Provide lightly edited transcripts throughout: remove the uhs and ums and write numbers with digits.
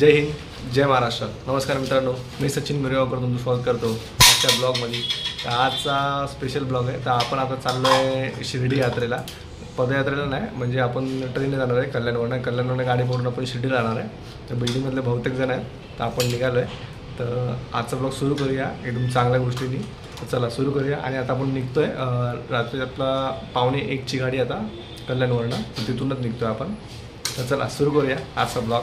जय हिंद जय महाराष्ट्र। नमस्कार मित्रांनो, मी सचिन मिरगावकर तुमचं स्वागत करतो आजच्या ब्लॉगमध्ये। तर आजचा स्पेशल ब्लॉग आहे। तर आपण आता चाललो आहे शिर्डी यात्रेला, पदयात्रेला नाही म्हणजे आपण ट्रेनने जाणार आहे कल्याणवरून गाडी करून आपण शिर्डीला जाणार आहे। तर बिल्डिंगमधले बहुतेक जण आहेत, तर आपण निघालो आहे। तर आजचा ब्लॉग सुरू करूया एकदम चांगल्या गोष्टींनी। तर चला सुरू करूया। आणि आता आपण निघतो आहे रात्री आपला 12:45ची गाडी आता कल्याणवरून, तर तिथूनच निघतो आहे आपण। तर चला सुरू करूया आजचा ब्लॉग।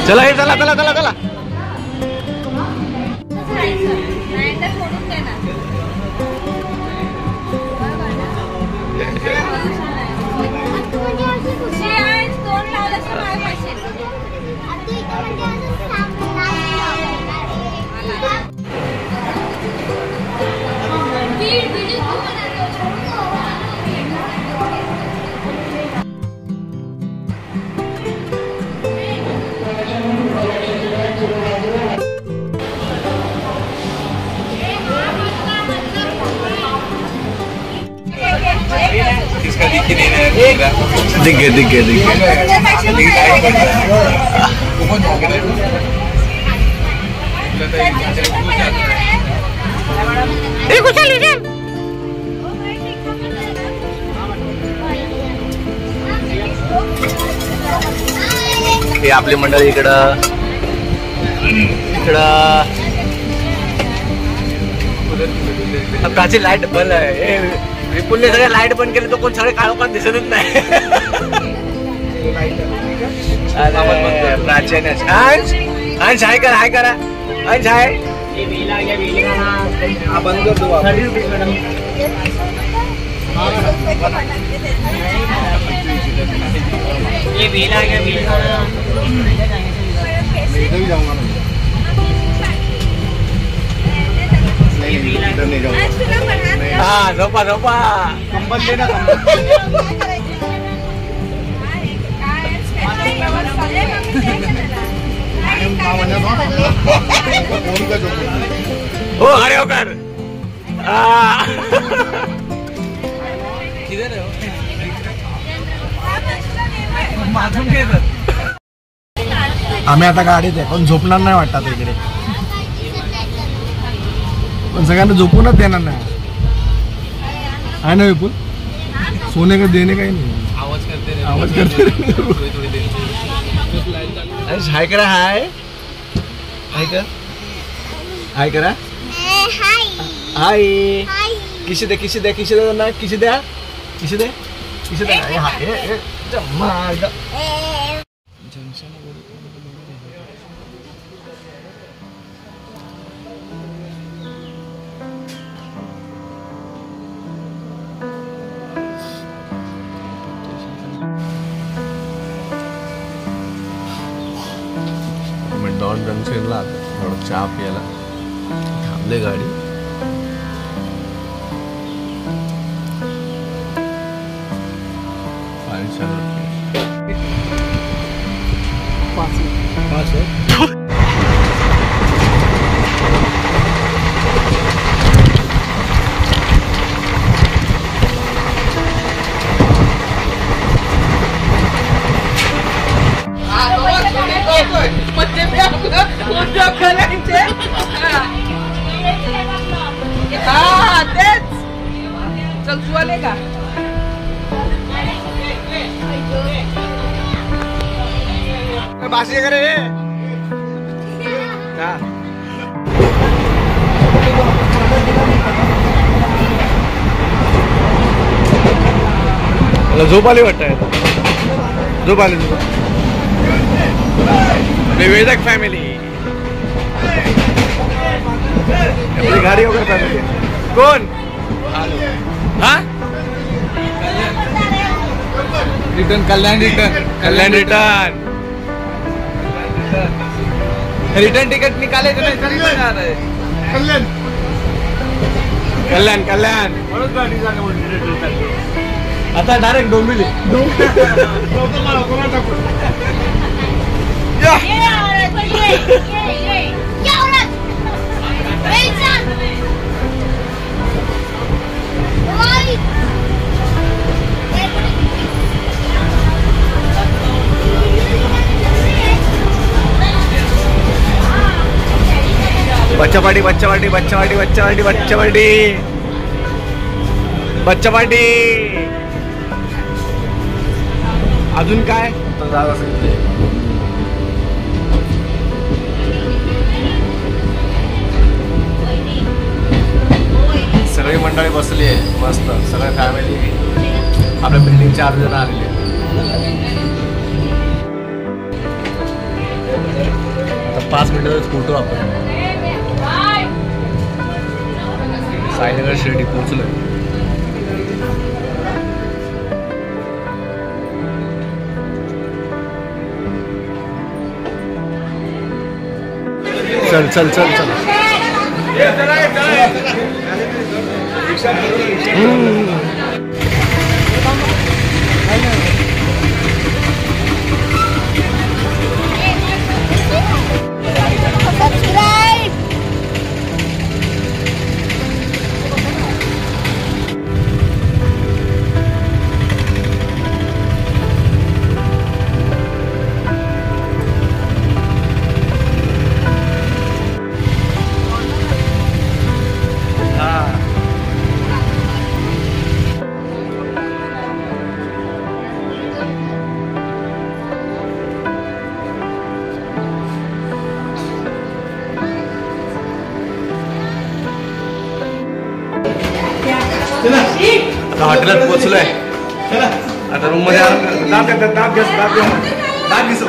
चला चला चला चला चला दिखे दिखे दिखे हे आपली मंडळी इकडं प्राची लाईट बंद आहे। विपुलने सगळे लाईट बंद केले तो कोण सगळे काळोखात दिसतच नाही। प्राचीन अंश हाय करा हाय करा अंश हाय बंद कर दो। ये बिल आ गया बिल जाऊंगा हाँ झोपा झोपा कंबल देना हो अरे होकर किधर हो आम्ही आता गाडीत आहे, पण झोपणार नाही वाटतं इकडे, पण सगळ्यांना झोपूनच देणार नाही आहे ना विपुल। सोने का देने का ही नहीं, आवाज करते हाय करा हाय हाय कर हाय करा हाय किसी दे किसी दे किसी दे ना किसी दे किसी दे किसी दे हाय जमाग डॉन जंक्शनला थोडं चहा प्यायला थांबले गाडी। चल तू आले का बाशी करे झोप आली वाटत झोप आली निवेदक फॅमिली आपली गाडी वगैरे फॅमिली कोण हा रिटर्न कल्याण रिटर्न टिकट निकालायचं नाही तरी पण जाणार आहे. कल्याण आता डायरेक्ट डोंबिवली. बच्चापाटी अजून काय सगळी मंडळी बसली आहे मस्त. सगळ्या फॅमिली आपल्या बिल्डिंगचे 8 जण आलेले. आता 5 मिनिटातच फोटो आपण साईनगर शिर्डी पोहोचलोय. चल चल चल चल. आता हॉटेलात पोहोचलोय. आता रूम मध्ये दाब घेसो.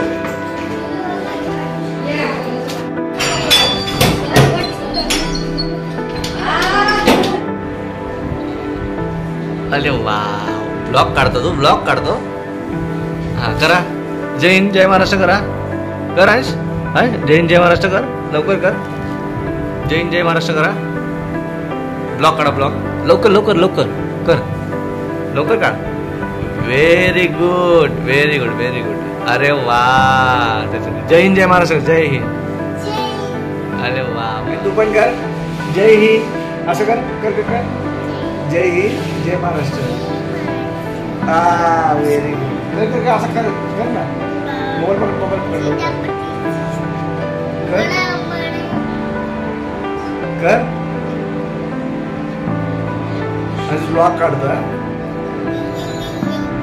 अरे वा ब्लॉग काढतो तू ब्लॉग काढतो. हा करा. जय हिंद जय महाराष्ट्र करा. कर अंश. जय हिंद जय महाराष्ट्र कर. लवकर कर. जय हिंद जय महाराष्ट्र करा. ब्लॉग काढा. ब्लॉग लवकर लवकर लवकर कर. लवकर काढ. Very good very good very good. अरे वा. जय हिंद जय महाराष्ट्र. जय हिंद. अरे वा. तू पण कर. जय हिंद असं कर. कर कर. जय हिंद जय महाराष्ट्र. Very good. असं कर. कर ना. मोबाईल पकड. मोबाईल पकड. कर कर. आणि ब्लॉग काढतोय.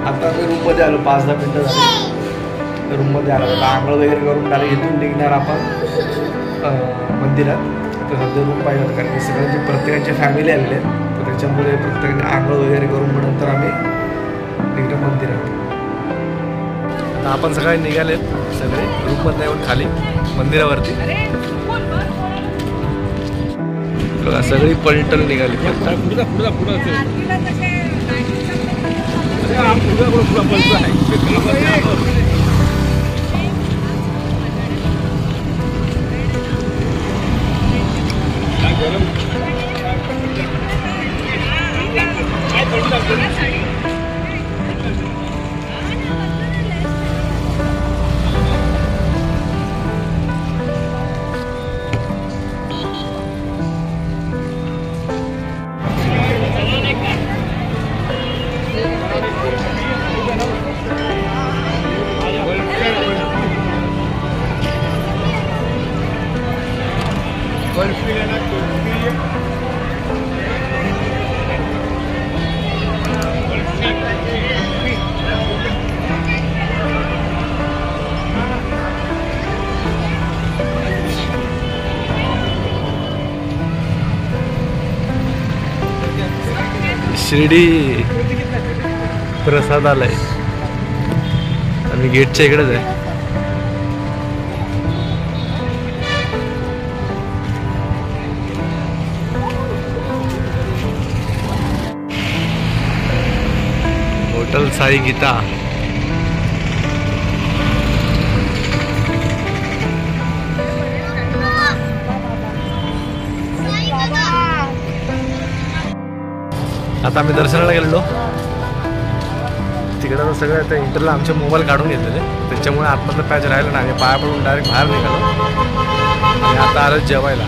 आता मी रूम मध्ये आलो. 5-10 मिनिटं झाली रूम मध्ये आलो. आता आंघोळ वगैरे करून डायरेक्ट इथून निघणार आपण मंदिरात. तर सध्या रूम पाहिजे होतं कारण की सगळ्यांची प्रत्येकाची फॅमिली आलेली आहे. तर त्याच्यामुळे प्रत्येकाने आंघोळ वगैरे करून मग नंतर आम्ही निघतो मंदिरात. आता आपण सगळे निघालेत. सगळे रूम मध्ये येऊन खाली मंदिरावरती सगळी पलटण निघाली. शिर्डी प्रसादालय आम्ही गेटच्या इकडेच आहे. हॉटेल साई गीता. आता आम्ही दर्शनाला गेलेलो. तिकडं सगळं आता इंटरला आमचे मोबाईल काढून घेतलेले, त्याच्यामुळे आतमधलं पॅच राहिलं नाही. पाया पडून डायरेक्ट बाहेर निघालो आणि आता आलं जेवायला.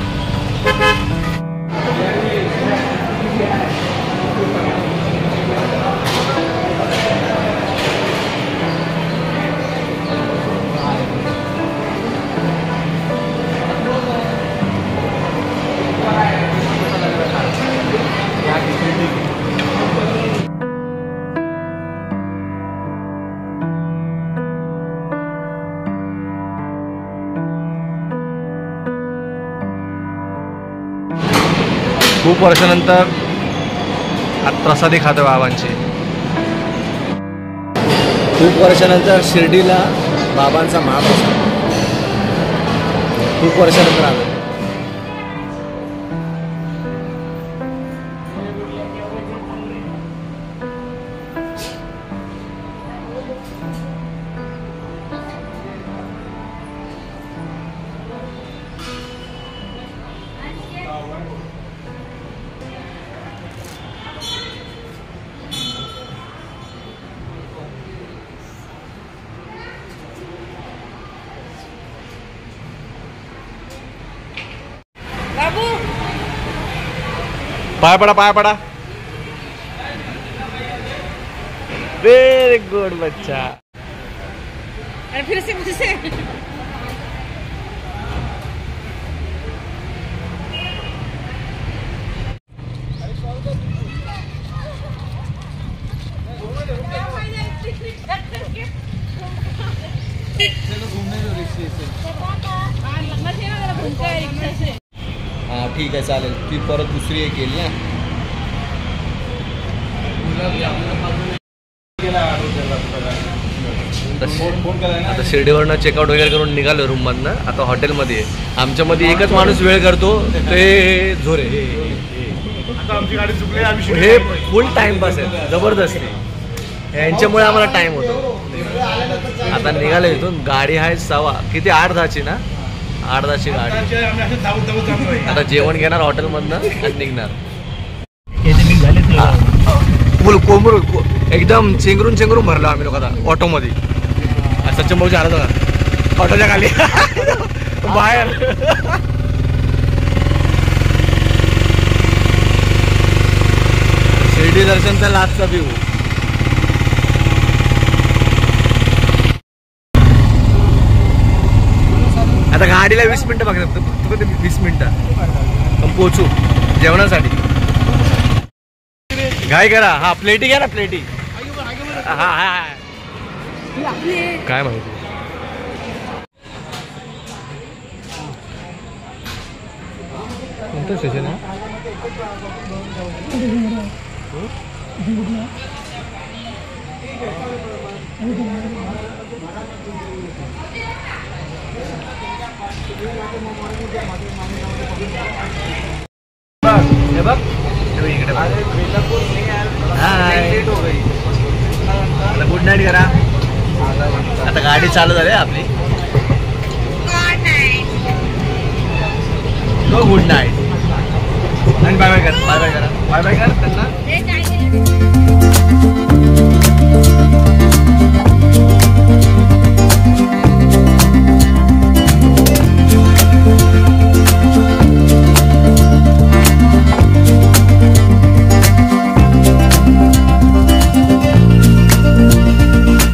खूप वर्षानंतर आज प्रसादी खातो बाबांची. खूप वर्षानंतर शिर्डीला बाबांचा महाप्रसाद. खूप वर्षानंतर आलो. पाय पडा, पाय पडा. वेरी गुड बच्चा. फिर से मुझसे हाँ ठीक है चालेल. ती परत दुसरी एक केली ना. आता शिर्डीवरनं चेकआउट वगैरे करून निघालो रूममधनं. आता हॉटेलमध्ये आहे. आमच्यामध्ये एकच माणूस वेळ करतो, ते झोरे. हे फुल टाइमपास आहे, जबरदस्ती. यांच्यामुळे आम्हाला टाइम होतो. आता निघालो इथून. गाडी आहे 8:15 8:10ची ना, 8:10ची गाडी. आता जेवण घेणार हॉटेलमधनं आणि निघणार. फुल कोंबूर एकदम चेंगरून चेंगरून भरलो आम्ही लोक आता ऑटोमध्ये. सचिन भाऊच्या आला बघा ऑटोच्या खाली बाहेर. शिर्डी दर्शनचा लास्टचा व्ह्यू. आता गाडीला 20 मिनिटं बघतात, फक्त 20 मिनिटं पोहोचू जेवणासाठी. घाई करा. हा प्लेटी घ्या ना, प्लेटी. हा हा काय माहिती. कोणतं स्टेशन आहे? हे बघ इकडे. गुड नाईट करा. आता गाडी चालू झाली आपली. गुड नाईट आणि बाय बाय कर. बाय बाय करा. बाय बाय कर त्यांना.